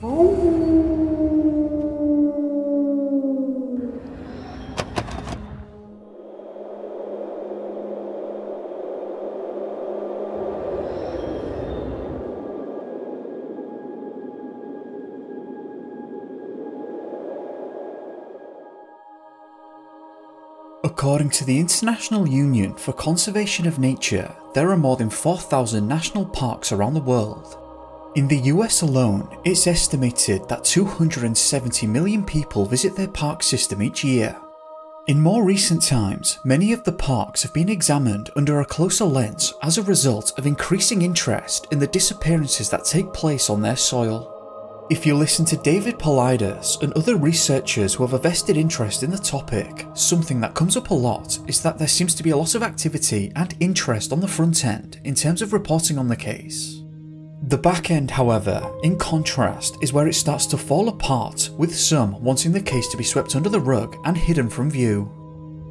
According to the International Union for Conservation of Nature, there are more than 4,000 national parks around the world. In the US alone, it's estimated that 270 million people visit their park system each year. In more recent times, many of the parks have been examined under a closer lens as a result of increasing interest in the disappearances that take place on their soil. If you listen to David Paulides and other researchers who have a vested interest in the topic, something that comes up a lot is that there seems to be a lot of activity and interest on the front end in terms of reporting on the case. The back end, however, in contrast, is where it starts to fall apart, with some wanting the case to be swept under the rug and hidden from view.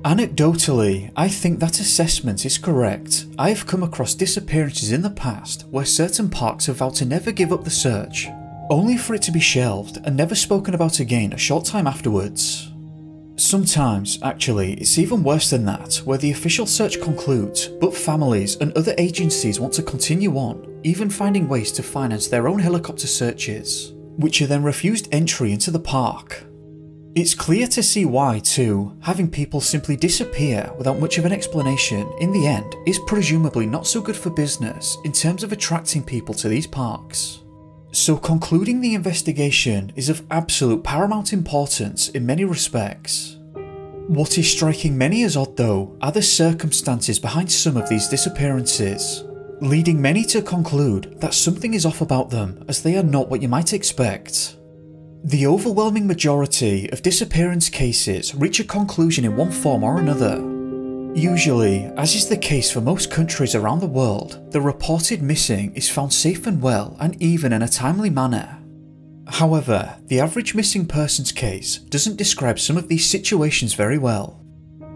Anecdotally, I think that assessment is correct. I have come across disappearances in the past where certain parks have vowed to never give up the search, only for it to be shelved and never spoken about again a short time afterwards. Sometimes, actually, it's even worse than that, where the official search concludes, but families and other agencies want to continue on, even finding ways to finance their own helicopter searches, which are then refused entry into the park. It's clear to see why, too. Having people simply disappear without much of an explanation in the end is presumably not so good for business in terms of attracting people to these parks. So concluding the investigation is of absolute paramount importance in many respects. What is striking many as odd though are the circumstances behind some of these disappearances, leading many to conclude that something is off about them as they are not what you might expect. The overwhelming majority of disappearance cases reach a conclusion in one form or another. Usually, as is the case for most countries around the world, the reported missing is found safe and well and even in a timely manner. However, the average missing persons case doesn't describe some of these situations very well.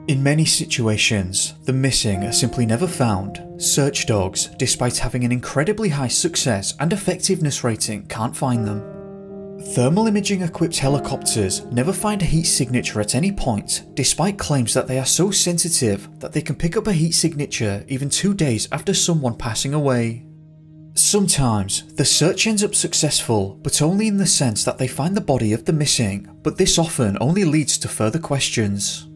In many situations, the missing are simply never found. Search dogs, despite having an incredibly high success and effectiveness rating, can't find them. Thermal imaging equipped helicopters never find a heat signature at any point, despite claims that they are so sensitive that they can pick up a heat signature even 2 days after someone passing away. Sometimes, the search ends up successful, but only in the sense that they find the body of the missing, but this often only leads to further questions.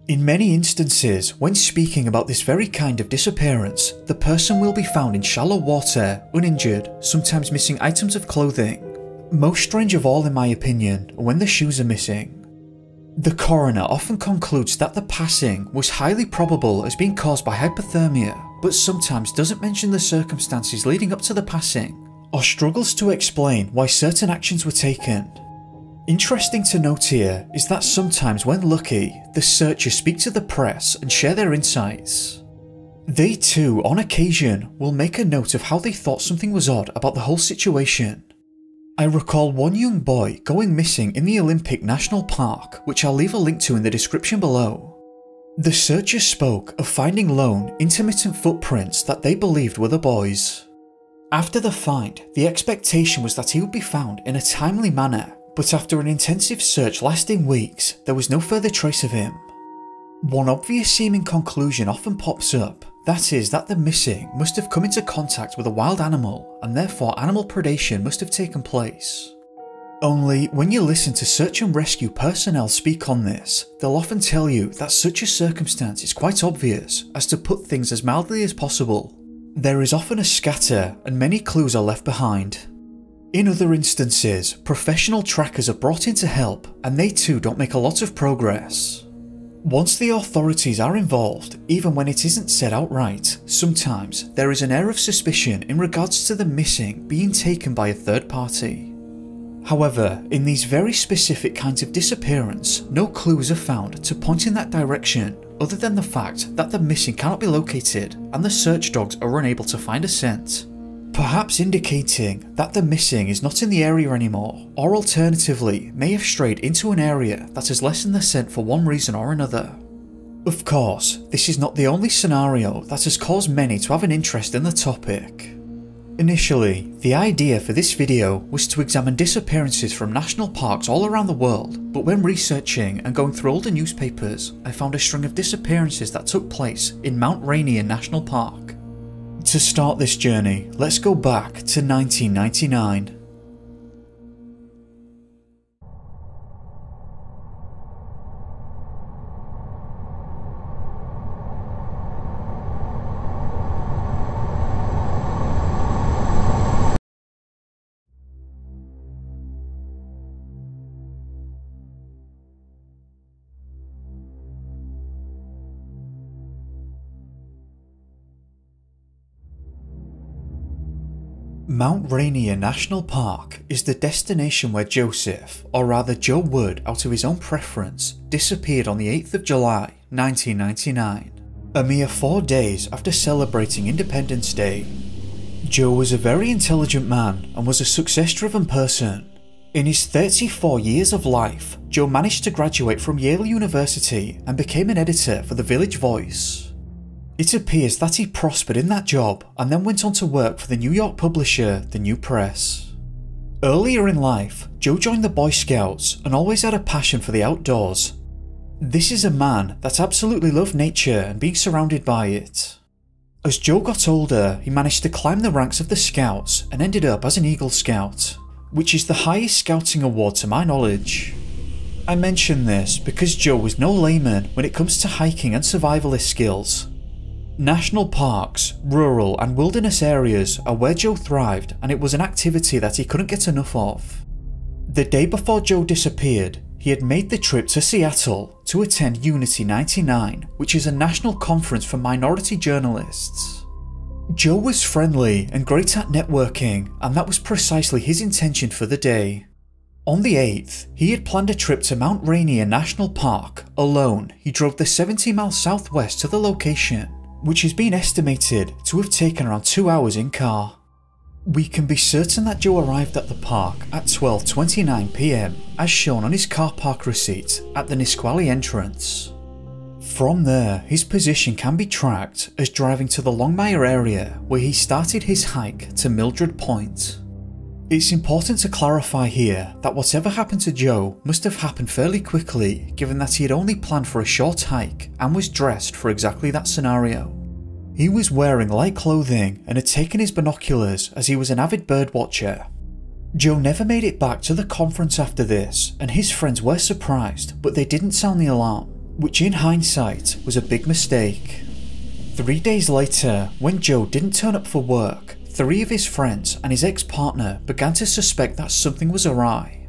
In many instances, when speaking about this very kind of disappearance, the person will be found in shallow water, uninjured, sometimes missing items of clothing. Most strange of all, in my opinion, are when the shoes are missing. The coroner often concludes that the passing was highly probable as being caused by hypothermia, but sometimes doesn't mention the circumstances leading up to the passing, or struggles to explain why certain actions were taken. Interesting to note here is that sometimes when lucky, the searchers speak to the press and share their insights. They too, on occasion, will make a note of how they thought something was odd about the whole situation. I recall one young boy going missing in the Olympic National Park, which I'll leave a link to in the description below. The searchers spoke of finding lone, intermittent footprints that they believed were the boys. After the find, the expectation was that he would be found in a timely manner, but after an intensive search lasting weeks, there was no further trace of him. One obvious seeming conclusion often pops up, that is that the missing must have come into contact with a wild animal, and therefore animal predation must have taken place. Only, when you listen to search and rescue personnel speak on this, they'll often tell you that such a circumstance is quite obvious, as to put things as mildly as possible. There is often a scatter, and many clues are left behind. In other instances, professional trackers are brought in to help, and they too don't make a lot of progress. Once the authorities are involved, even when it isn't said outright, sometimes there is an air of suspicion in regards to the missing being taken by a third party. However, in these very specific kinds of disappearance, no clues are found to point in that direction other than the fact that the missing cannot be located and the search dogs are unable to find a scent, perhaps indicating that the missing is not in the area anymore, or alternatively may have strayed into an area that has lessened the scent for one reason or another. Of course, this is not the only scenario that has caused many to have an interest in the topic. Initially, the idea for this video was to examine disappearances from national parks all around the world, but when researching and going through older newspapers, I found a string of disappearances that took place in Mount Rainier National Park. To start this journey, let's go back to 1999. Mount Rainier National Park is the destination where Joseph, or rather Joe Wood out of his own preference, disappeared on the 8th of July 1999, a mere 4 days after celebrating Independence Day. Joe was a very intelligent man and was a success-driven person. In his 34 years of life, Joe managed to graduate from Yale University and became an editor for the Village Voice. It appears that he prospered in that job and then went on to work for the New York publisher, The New Press. Earlier in life, Joe joined the Boy Scouts and always had a passion for the outdoors. This is a man that absolutely loved nature and being surrounded by it. As Joe got older, he managed to climb the ranks of the Scouts and ended up as an Eagle Scout, which is the highest scouting award to my knowledge. I mention this because Joe was no layman when it comes to hiking and survivalist skills. National parks, rural and wilderness areas are where Joe thrived, and it was an activity that he couldn't get enough of. The day before Joe disappeared, he had made the trip to Seattle to attend Unity 99, which is a national conference for minority journalists. Joe was friendly and great at networking, and that was precisely his intention for the day. On the 8th, he had planned a trip to Mount Rainier National Park. Alone, he drove the 70 miles southwest to the location, which has been estimated to have taken around 2 hours in car. We can be certain that Joe arrived at the park at 12:29 PM, as shown on his car park receipt at the Nisqually entrance. From there, his position can be tracked as driving to the Longmire area where he started his hike to Mildred Point. It's important to clarify here that whatever happened to Joe must have happened fairly quickly, given that he had only planned for a short hike and was dressed for exactly that scenario. He was wearing light clothing and had taken his binoculars as he was an avid bird watcher. Joe never made it back to the conference after this, and his friends were surprised, but they didn't sound the alarm, which in hindsight was a big mistake. 3 days later, when Joe didn't turn up for work, 3 of his friends and his ex-partner began to suspect that something was awry.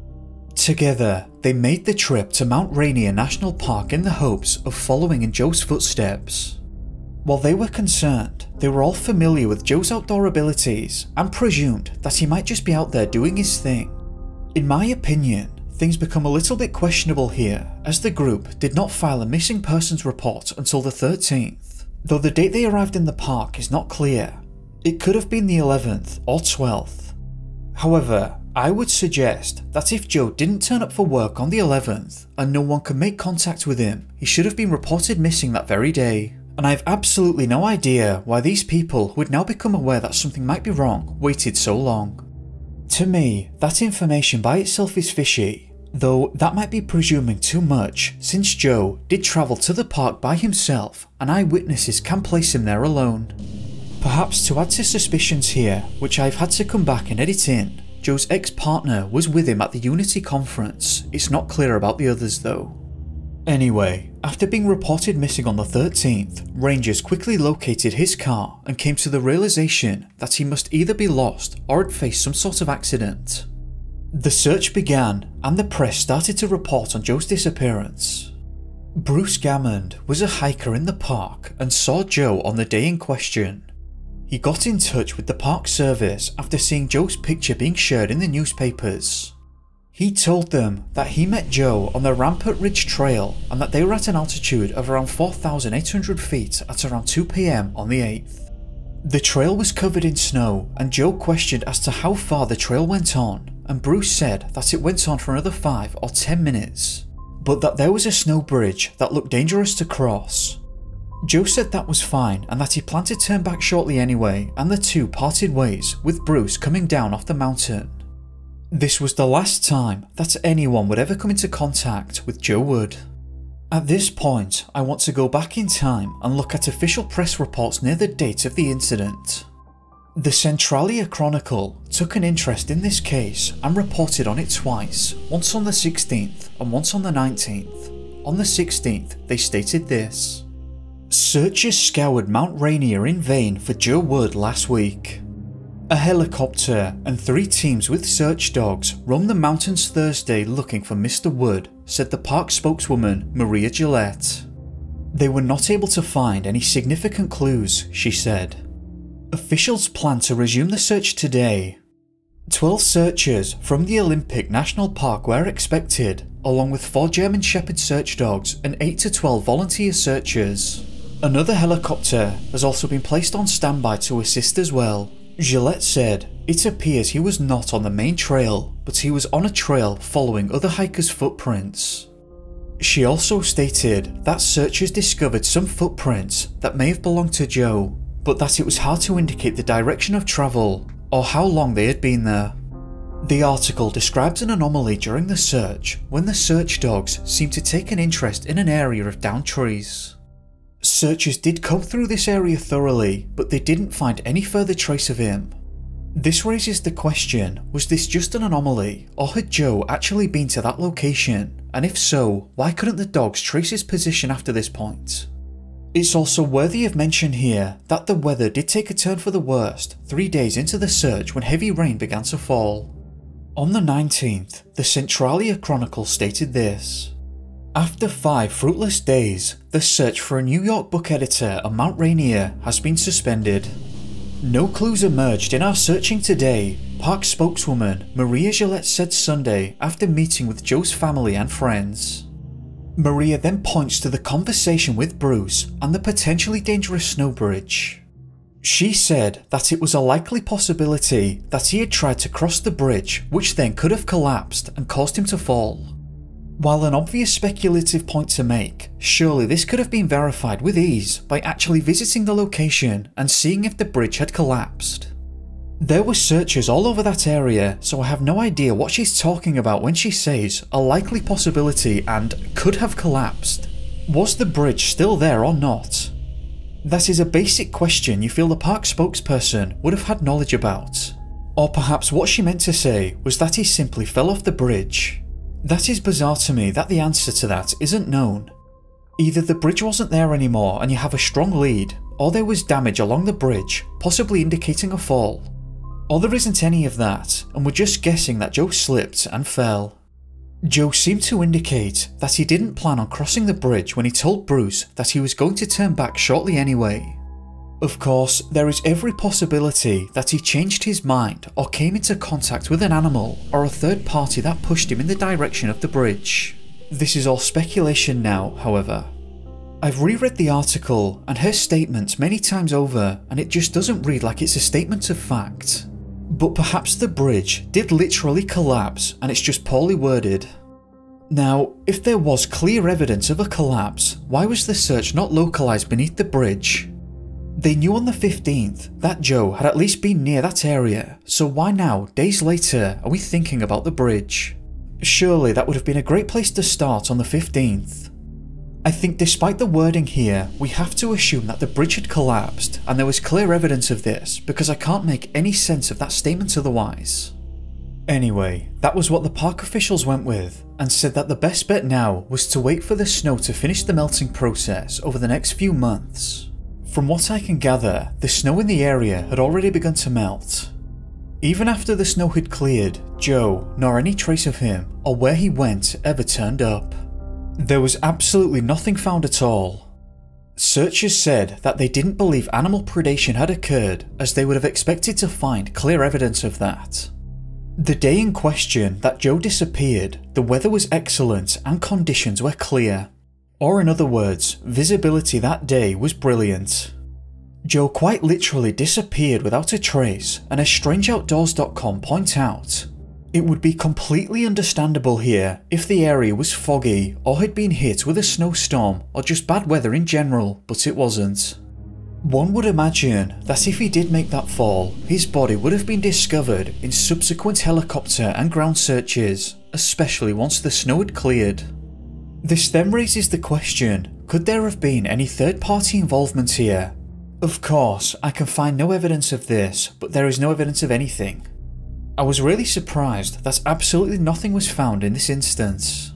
Together, they made the trip to Mount Rainier National Park in the hopes of following in Joe's footsteps. While they were concerned, they were all familiar with Joe's outdoor abilities and presumed that he might just be out there doing his thing. In my opinion, things become a little bit questionable here, as the group did not file a missing persons report until the 13th, though the date they arrived in the park is not clear. It could have been the 11th or 12th. However, I would suggest that if Joe didn't turn up for work on the 11th and no one could make contact with him, he should have been reported missing that very day. And I have absolutely no idea why these people who had now become aware that something might be wrong waited so long. To me, that information by itself is fishy, though that might be presuming too much since Joe did travel to the park by himself and eyewitnesses can place him there alone. Perhaps to add to suspicions here, which I've had to come back and edit in, Joe's ex-partner was with him at the Unity conference. It's not clear about the others though. Anyway, after being reported missing on the 13th, rangers quickly located his car and came to the realization that he must either be lost or had faced some sort of accident. The search began and the press started to report on Joe's disappearance. Bruce Gammond was a hiker in the park and saw Joe on the day in question. He got in touch with the park service after seeing Joe's picture being shared in the newspapers. He told them that he met Joe on the Rampart Ridge Trail and that they were at an altitude of around 4,800 feet at around 2 PM on the 8th. The trail was covered in snow and Joe questioned as to how far the trail went on, and Bruce said that it went on for another 5 or 10 minutes, but that there was a snow bridge that looked dangerous to cross. Joe said that was fine and that he planned to turn back shortly anyway, and the two parted ways, with Bruce coming down off the mountain. This was the last time that anyone would ever come into contact with Joe Wood. At this point, I want to go back in time and look at official press reports near the date of the incident. The Centralia Chronicle took an interest in this case and reported on it twice, once on the 16th and once on the 19th. On the 16th, they stated this: "Searchers scoured Mount Rainier in vain for Joe Wood last week. A helicopter and 3 teams with search dogs roamed the mountains Thursday looking for Mr. Wood," said the park spokeswoman Maria Gillette. "They were not able to find any significant clues," she said. Officials plan to resume the search today. 12 searchers from the Olympic National Park were expected, along with 4 German Shepherd search dogs and 8 to 12 volunteer searchers. Another helicopter has also been placed on standby to assist as well. Gillette said, "It appears he was not on the main trail, but he was on a trail following other hikers' footprints." She also stated that searchers discovered some footprints that may have belonged to Joe, but that it was hard to indicate the direction of travel or how long they had been there. The article describes an anomaly during the search when the search dogs seemed to take an interest in an area of downed trees. Searchers did comb through this area thoroughly, but they didn't find any further trace of him. This raises the question, was this just an anomaly, or had Joe actually been to that location? And if so, why couldn't the dogs trace his position after this point? It's also worthy of mention here that the weather did take a turn for the worst 3 days into the search when heavy rain began to fall. On the 19th, the Centralia Chronicle stated this: "After 5 fruitless days, the search for a New York book editor on Mount Rainier has been suspended. No clues emerged in our searching today," park spokeswoman Maria Gillette said Sunday after meeting with Joe's family and friends. Maria then points to the conversation with Bruce and the potentially dangerous snow bridge. She said that it was a likely possibility that he had tried to cross the bridge, which then could have collapsed and caused him to fall. While an obvious speculative point to make, surely this could have been verified with ease by actually visiting the location and seeing if the bridge had collapsed. There were searchers all over that area, so I have no idea what she's talking about when she says a likely possibility and could have collapsed. Was the bridge still there or not? That is a basic question you feel the park spokesperson would have had knowledge about. Or perhaps what she meant to say was that he simply fell off the bridge. That is bizarre to me that the answer to that isn't known. Either the bridge wasn't there anymore and you have a strong lead, or there was damage along the bridge, possibly indicating a fall. Or there isn't any of that, and we're just guessing that Joe slipped and fell. Joe seemed to indicate that he didn't plan on crossing the bridge when he told Bruce that he was going to turn back shortly anyway. Of course, there is every possibility that he changed his mind or came into contact with an animal or a third party that pushed him in the direction of the bridge. This is all speculation now, however. I've reread the article and her statements many times over, and it just doesn't read like it's a statement of fact. But perhaps the bridge did literally collapse and it's just poorly worded. Now, if there was clear evidence of a collapse, why was the search not localised beneath the bridge? They knew on the 15th that Joe had at least been near that area, so why now, days later, are we thinking about the bridge? Surely that would have been a great place to start on the 15th. I think despite the wording here, we have to assume that the bridge had collapsed, and there was clear evidence of this, because I can't make any sense of that statement otherwise. Anyway, that was what the park officials went with, and said that the best bet now was to wait for the snow to finish the melting process over the next few months. From what I can gather, the snow in the area had already begun to melt. Even after the snow had cleared, Joe, nor any trace of him, or where he went, ever turned up. There was absolutely nothing found at all. Searchers said that they didn't believe animal predation had occurred, as they would have expected to find clear evidence of that. The day in question that Joe disappeared, the weather was excellent and conditions were clear. Or in other words, visibility that day was brilliant. Joe quite literally disappeared without a trace, and as StrangeOutdoors.com point out, It would be completely understandable here if the area was foggy or had been hit with a snowstorm or just bad weather in general, but it wasn't. One would imagine that if he did make that fall, his body would have been discovered in subsequent helicopter and ground searches, especially once the snow had cleared. This then raises the question, could there have been any third-party involvement here? Of course, I can find no evidence of this, but there is no evidence of anything. I was really surprised that absolutely nothing was found in this instance.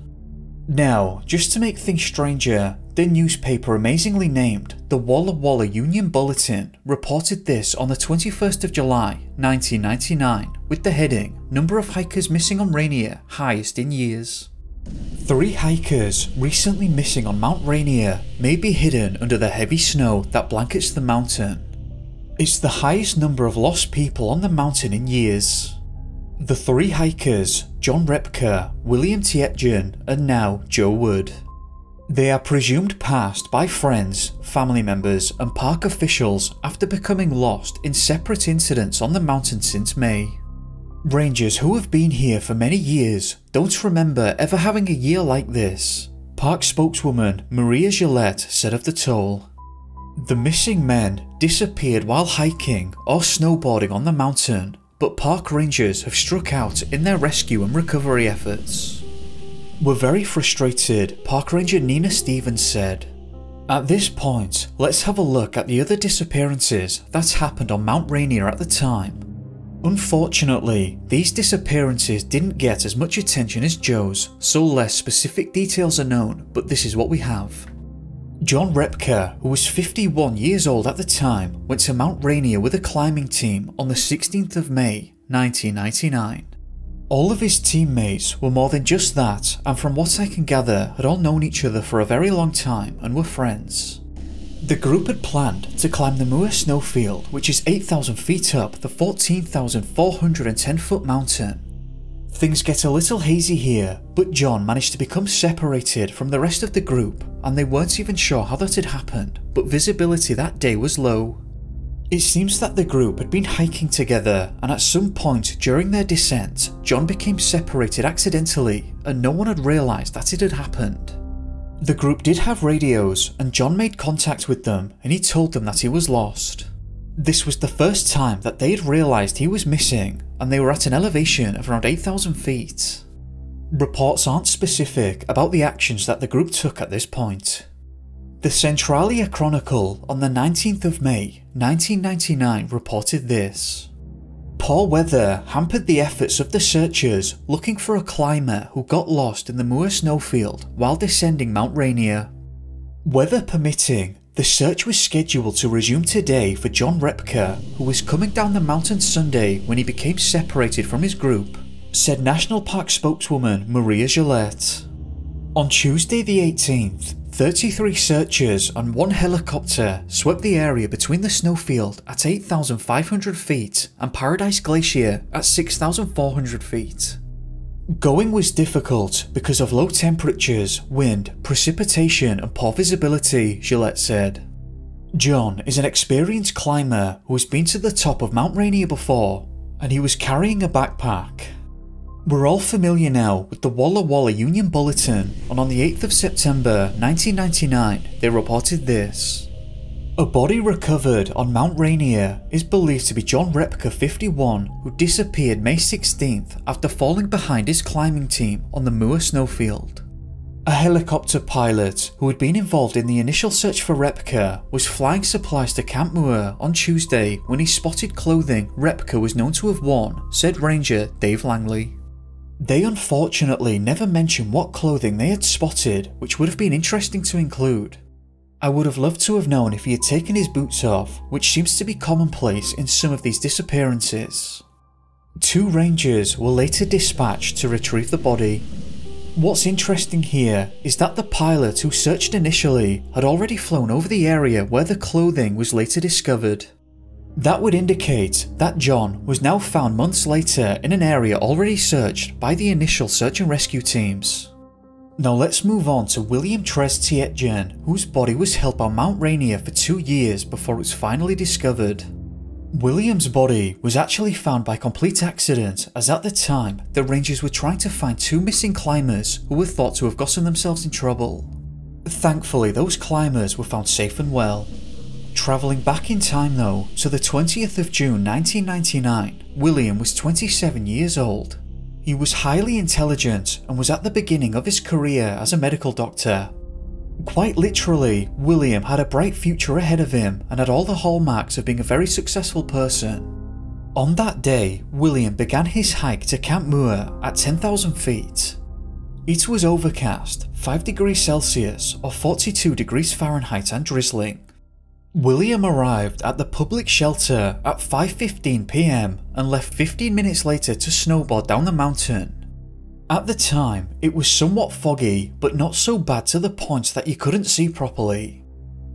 Now, just to make things stranger, the newspaper amazingly named the Walla Walla Union Bulletin reported this on the 21st of July 1999 with the heading, "Number of hikers missing on Rainier, highest in years." 3 hikers recently missing on Mount Rainier may be hidden under the heavy snow that blankets the mountain. It's the highest number of lost people on the mountain in years. The 3 hikers, John Repka, William Tietjen, and now Joe Wood. They are presumed passed by friends, family members, and park officials after becoming lost in separate incidents on the mountain since May. Rangers who have been here for many years don't remember ever having a year like this, park spokeswoman Maria Gillette said of the toll. The missing men disappeared while hiking or snowboarding on the mountain, but park rangers have struck out in their rescue and recovery efforts. "We're very frustrated," park ranger Nina Stevens said. "At this point, let's have a look at the other disappearances that happened on Mount Rainier at the time. Unfortunately, these disappearances didn't get as much attention as Joe's, so less specific details are known, but this is what we have. John Repka, who was 51 years old at the time, went to Mount Rainier with a climbing team on the 16th of May, 1999. All of his teammates were more than just that, and from what I can gather had all known each other for a very long time and were friends. The group had planned to climb the Muir snowfield, which is 8,000 feet up the 14,410 foot mountain. Things get a little hazy here, but John managed to become separated from the rest of the group, and they weren't even sure how that had happened, but visibility that day was low. It seems that the group had been hiking together, and at some point during their descent, John became separated accidentally, and no one had realised that it had happened. The group did have radios, and John made contact with them, and he told them that he was lost. This was the first time that they had realised he was missing, and they were at an elevation of around 8,000 feet. Reports aren't specific about the actions that the group took at this point. The Centralia Chronicle on the 19th of May, 1999 reported this. Poor weather hampered the efforts of the searchers looking for a climber who got lost in the Muir snowfield while descending Mount Rainier. Weather permitting, the search was scheduled to resume today for John Repka, who was coming down the mountain Sunday when he became separated from his group, said National Park spokeswoman Maria Gillette. On Tuesday the 18th, 33 searchers and 1 helicopter swept the area between the snowfield at 8,500 feet and Paradise Glacier at 6,400 feet. Going was difficult because of low temperatures, wind, precipitation and poor visibility, Gillette said. John is an experienced climber who has been to the top of Mount Rainier before, and he was carrying a backpack. We're all familiar now with the Walla Walla Union Bulletin, and on the 8th of September 1999 they reported this. A body recovered on Mount Rainier is believed to be John Repka 51, who disappeared May 16th after falling behind his climbing team on the Muir snowfield. A helicopter pilot who had been involved in the initial search for Repka was flying supplies to Camp Muir on Tuesday when he spotted clothing Repka was known to have worn, said Ranger Dave Langley. They unfortunately never mentioned what clothing they had spotted, which would have been interesting to include. I would have loved to have known if he had taken his boots off, which seems to be commonplace in some of these disappearances. 2 rangers were later dispatched to retrieve the body. What's interesting here is that the pilot who searched initially had already flown over the area where the clothing was later discovered. That would indicate that John was now found months later in an area already searched by the initial search and rescue teams. Now let's move on to William Tietjen, whose body was held on Mount Rainier for 2 years before it was finally discovered. William's body was actually found by complete accident, as at the time the rangers were trying to find two missing climbers who were thought to have gotten themselves in trouble. Thankfully, those climbers were found safe and well. Travelling back in time though, to the 20th of June 1999, William was 27 years old. He was highly intelligent and was at the beginning of his career as a medical doctor. Quite literally, William had a bright future ahead of him and had all the hallmarks of being a very successful person. On that day, William began his hike to Camp Muir at 10,000 feet. It was overcast, 5 degrees Celsius or 42 degrees Fahrenheit and drizzling. William arrived at the public shelter at 5:15 PM and left 15 minutes later to snowboard down the mountain. At the time, it was somewhat foggy, but not so bad to the point that you couldn't see properly.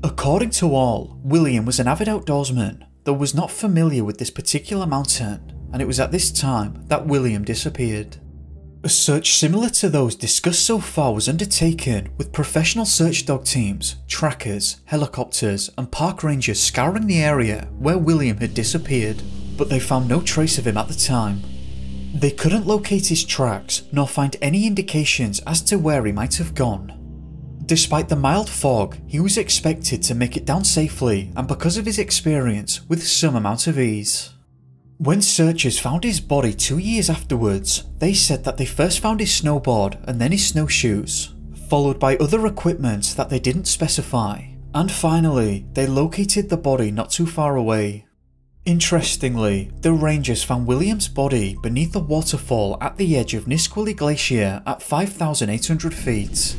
According to all, William was an avid outdoorsman, though was not familiar with this particular mountain, and it was at this time that William disappeared. A search similar to those discussed so far was undertaken, with professional search dog teams, trackers, helicopters and park rangers scouring the area where William had disappeared, but they found no trace of him at the time. They couldn't locate his tracks nor find any indications as to where he might have gone. Despite the mild fog, he was expected to make it down safely and because of his experience with some amount of ease. When searchers found his body 2 years afterwards, they said that they first found his snowboard and then his snowshoes, followed by other equipment that they didn't specify, and finally, they located the body not too far away. Interestingly, the rangers found William's body beneath a waterfall at the edge of Nisqually Glacier at 5,800 feet.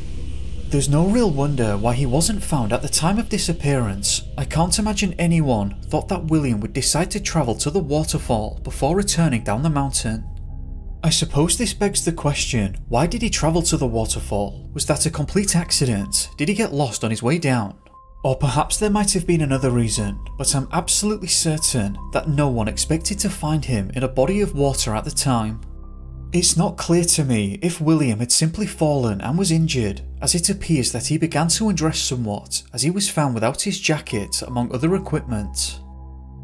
There's no real wonder why he wasn't found at the time of disappearance. I can't imagine anyone thought that William would decide to travel to the waterfall before returning down the mountain. I suppose this begs the question, why did he travel to the waterfall? Was that a complete accident? Did he get lost on his way down? Or perhaps there might have been another reason, but I'm absolutely certain that no one expected to find him in a body of water at the time. It's not clear to me if William had simply fallen and was injured, as it appears that he began to undress somewhat as he was found without his jacket among other equipment.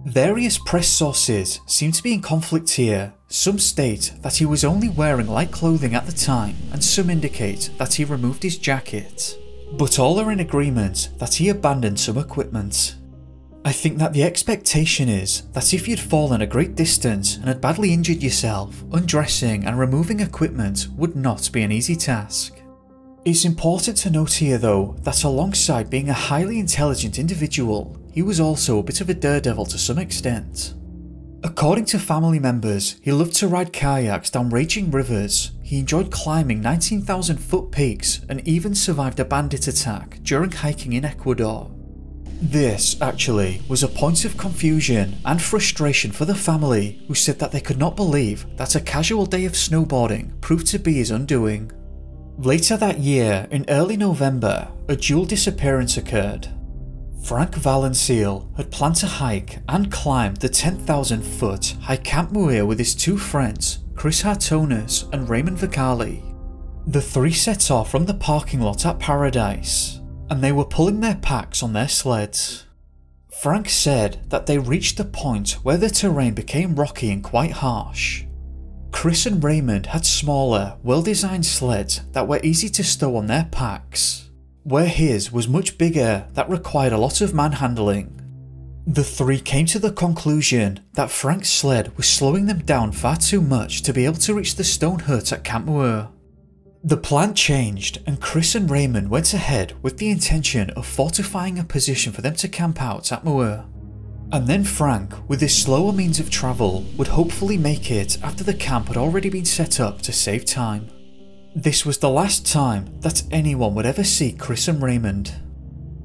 Various press sources seem to be in conflict here. Some state that he was only wearing light clothing at the time and some indicate that he removed his jacket. But all are in agreement that he abandoned some equipment. I think that the expectation is that if you'd fallen a great distance and had badly injured yourself, undressing and removing equipment would not be an easy task. It's important to note here though that alongside being a highly intelligent individual, he was also a bit of a daredevil to some extent. According to family members, he loved to ride kayaks down raging rivers, he enjoyed climbing 19,000 foot peaks and even survived a bandit attack during hiking in Ecuador. This, actually, was a point of confusion and frustration for the family, who said that they could not believe that a casual day of snowboarding proved to be his undoing. Later that year, in early November, a dual disappearance occurred. Frank Valenseal had planned to hike and climb the 10,000 foot high Camp Muir with his two friends, Chris Hartonis and Raymond Vicali. The three set off from the parking lot at Paradise, and they were pulling their packs on their sleds. Frank said that they reached the point where the terrain became rocky and quite harsh. Chris and Raymond had smaller, well-designed sleds that were easy to stow on their packs, where his was much bigger that required a lot of manhandling. The three came to the conclusion that Frank's sled was slowing them down far too much to be able to reach the stone hut at Camp Muir. The plan changed and Chris and Raymond went ahead with the intention of fortifying a position for them to camp out at Muir. And then Frank, with his slower means of travel, would hopefully make it after the camp had already been set up to save time. This was the last time that anyone would ever see Chris and Raymond.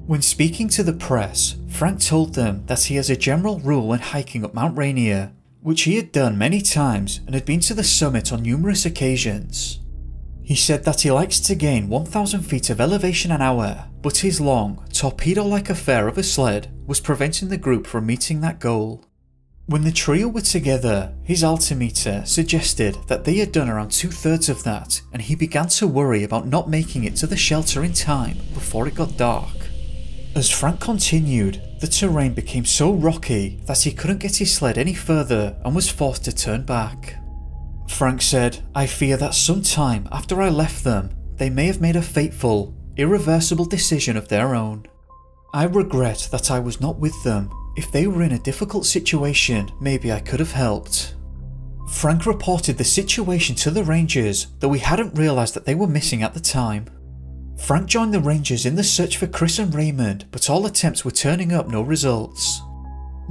When speaking to the press, Frank told them that he has a general rule when hiking up Mount Rainier, which he had done many times and had been to the summit on numerous occasions. He said that he likes to gain 1,000 feet of elevation an hour, but his long, torpedo-like affair of a sled was preventing the group from meeting that goal. When the trio were together, his altimeter suggested that they had done around 2/3 of that, and he began to worry about not making it to the shelter in time before it got dark. As Frank continued, the terrain became so rocky that he couldn't get his sled any further and was forced to turn back. Frank said, "I fear that sometime after I left them, they may have made a fateful, irreversible decision of their own. I regret that I was not with them. If they were in a difficult situation, maybe I could have helped." Frank reported the situation to the Rangers, though he hadn't realised that they were missing at the time. Frank joined the Rangers in the search for Chris and Raymond, but all attempts were turning up no results.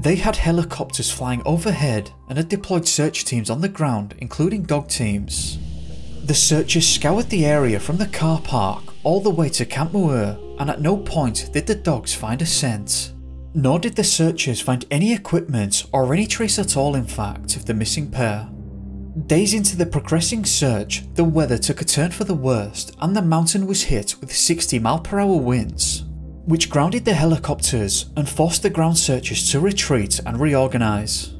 They had helicopters flying overhead and had deployed search teams on the ground, including dog teams. The searchers scoured the area from the car park all the way to Camp Muir, and at no point did the dogs find a scent. Nor did the searchers find any equipment or any trace at all, in fact, of the missing pair. Days into the progressing search, the weather took a turn for the worst and the mountain was hit with 60-mile-per-hour winds, which grounded the helicopters and forced the ground searchers to retreat and reorganise.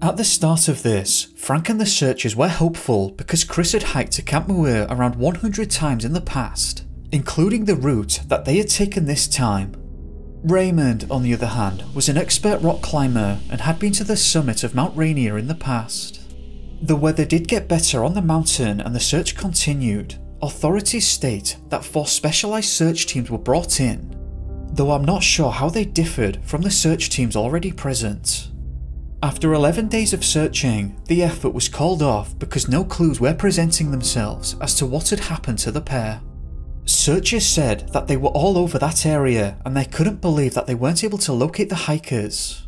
At the start of this, Frank and the searchers were hopeful because Chris had hiked to Camp Muir around 100 times in the past, including the route that they had taken this time. Raymond, on the other hand, was an expert rock climber and had been to the summit of Mount Rainier in the past. The weather did get better on the mountain and the search continued. Authorities state that 4 specialised search teams were brought in, though I'm not sure how they differed from the search teams already present. After 11 days of searching, the effort was called off because no clues were presenting themselves as to what had happened to the pair. Searchers said that they were all over that area and they couldn't believe that they weren't able to locate the hikers.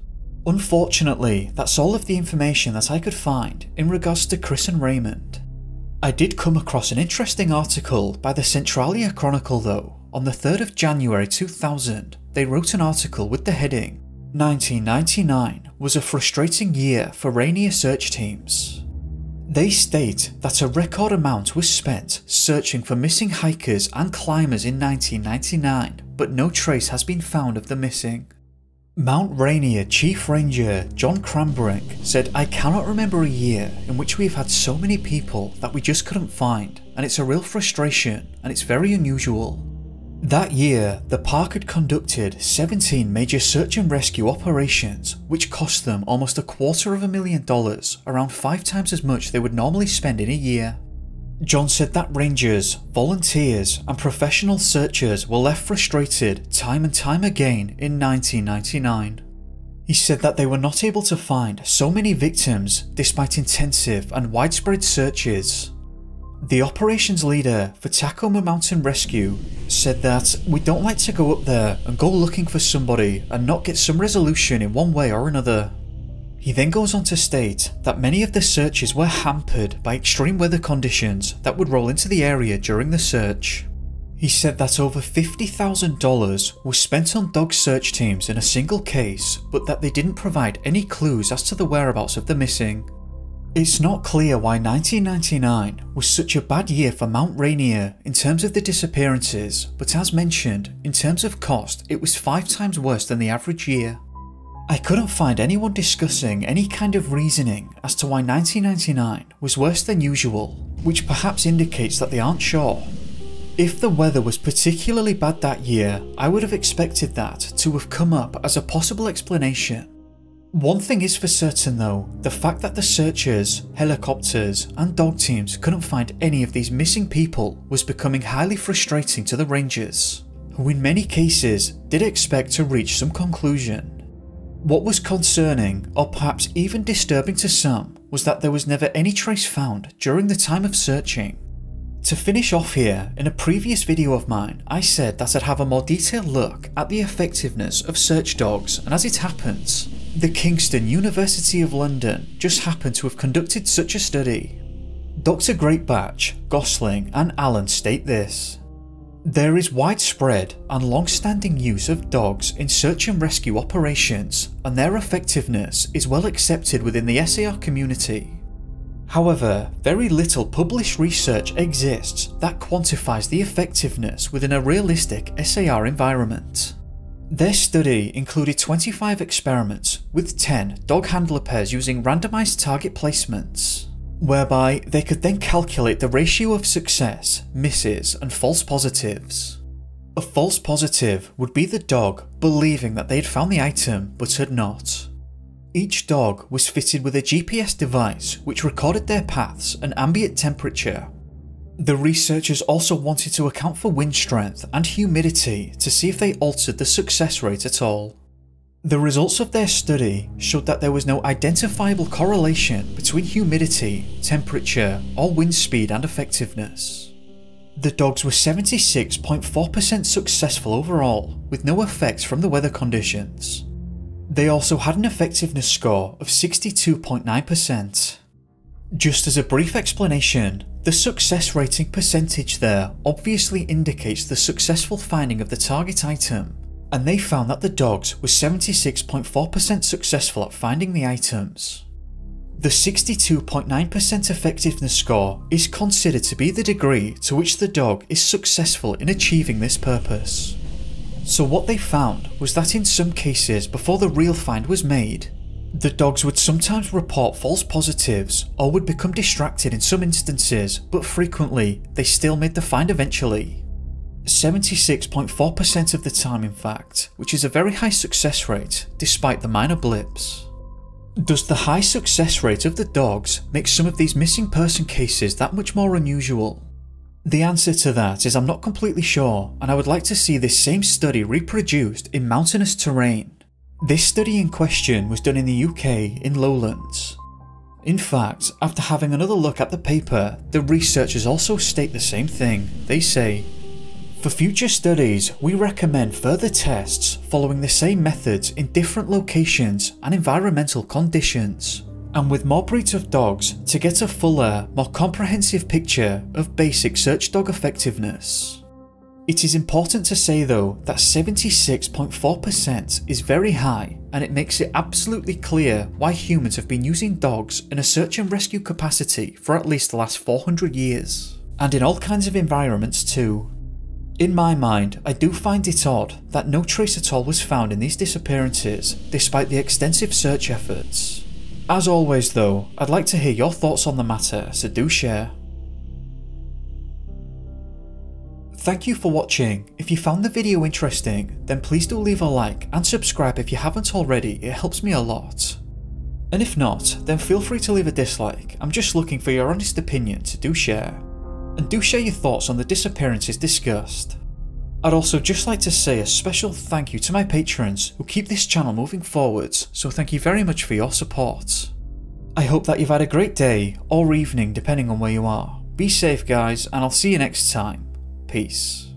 Unfortunately, that's all of the information that I could find in regards to Chris and Raymond. I did come across an interesting article by the Centralia Chronicle though. On the 3rd of January 2000, they wrote an article with the heading, "1999 was a frustrating year for Rainier search teams." They state that a record amount was spent searching for missing hikers and climbers in 1999, but no trace has been found of the missing. Mount Rainier Chief Ranger John Cranbrink said, "I cannot remember a year in which we've had so many people that we just couldn't find, and it's a real frustration and it's very unusual." That year, the park had conducted 17 major search and rescue operations, which cost them almost $250,000, around 5 times as much they would normally spend in a year. John said that rangers, volunteers and professional searchers were left frustrated time and time again in 1999. He said that they were not able to find so many victims despite intensive and widespread searches. The operations leader for Tacoma Mountain Rescue said that, "We don't like to go up there and go looking for somebody and not get some resolution in one way or another." He then goes on to state that many of the searches were hampered by extreme weather conditions that would roll into the area during the search. He said that over $50,000 was spent on dog search teams in a single case, but that they didn't provide any clues as to the whereabouts of the missing. It's not clear why 1999 was such a bad year for Mount Rainier in terms of the disappearances, but as mentioned, in terms of cost, it was 5 times worse than the average year. I couldn't find anyone discussing any kind of reasoning as to why 1999 was worse than usual, which perhaps indicates that they aren't sure. If the weather was particularly bad that year, I would have expected that to have come up as a possible explanation. One thing is for certain though, the fact that the searchers, helicopters and dog teams couldn't find any of these missing people was becoming highly frustrating to the rangers, who in many cases did expect to reach some conclusion. What was concerning, or perhaps even disturbing to some, was that there was never any trace found during the time of searching. To finish off here, in a previous video of mine, I said that I'd have a more detailed look at the effectiveness of search dogs, and as it happens, the Kingston University of London just happened to have conducted such a study. Dr. Greatbatch, Gosling and Allen state this: "There is widespread and long-standing use of dogs in search and rescue operations, and their effectiveness is well accepted within the SAR community. However, very little published research exists that quantifies the effectiveness within a realistic SAR environment." Their study included 25 experiments with 10 dog handler pairs using randomized target placements, whereby they could then calculate the ratio of success, misses and false positives. A false positive would be the dog believing that they had found the item but had not. Each dog was fitted with a GPS device which recorded their paths and ambient temperature. The researchers also wanted to account for wind strength and humidity to see if they altered the success rate at all. The results of their study showed that there was no identifiable correlation between humidity, temperature, or wind speed and effectiveness. The dogs were 76.4% successful overall, with no effects from the weather conditions. They also had an effectiveness score of 62.9%. Just as a brief explanation, the success rating percentage there obviously indicates the successful finding of the target item, and they found that the dogs were 76.4% successful at finding the items. The 62.9% effectiveness score is considered to be the degree to which the dog is successful in achieving this purpose. So what they found was that in some cases before the real find was made, the dogs would sometimes report false positives or would become distracted in some instances, but frequently they still made the find eventually. 76.4% of the time in fact, which is a very high success rate despite the minor blips. Does the high success rate of the dogs make some of these missing person cases that much more unusual? The answer to that is I'm not completely sure, and I would like to see this same study reproduced in mountainous terrain. This study in question was done in the UK in lowlands. In fact, after having another look at the paper, the researchers also state the same thing. They say, "For future studies, we recommend further tests following the same methods in different locations and environmental conditions, and with more breeds of dogs to get a fuller, more comprehensive picture of basic search dog effectiveness." It is important to say though that 76.4% is very high, and it makes it absolutely clear why humans have been using dogs in a search and rescue capacity for at least the last 400 years, and in all kinds of environments too. In my mind, I do find it odd that no trace at all was found in these disappearances despite the extensive search efforts. As always though, I'd like to hear your thoughts on the matter, so do share. Thank you for watching. If you found the video interesting, then please do leave a like and subscribe if you haven't already, it helps me a lot. And if not, then feel free to leave a dislike, I'm just looking for your honest opinion, so do share. And do share your thoughts on the disappearances discussed. I'd also just like to say a special thank you to my patrons who keep this channel moving forwards, so thank you very much for your support. I hope that you've had a great day, or evening depending on where you are. Be safe guys, and I'll see you next time. Peace.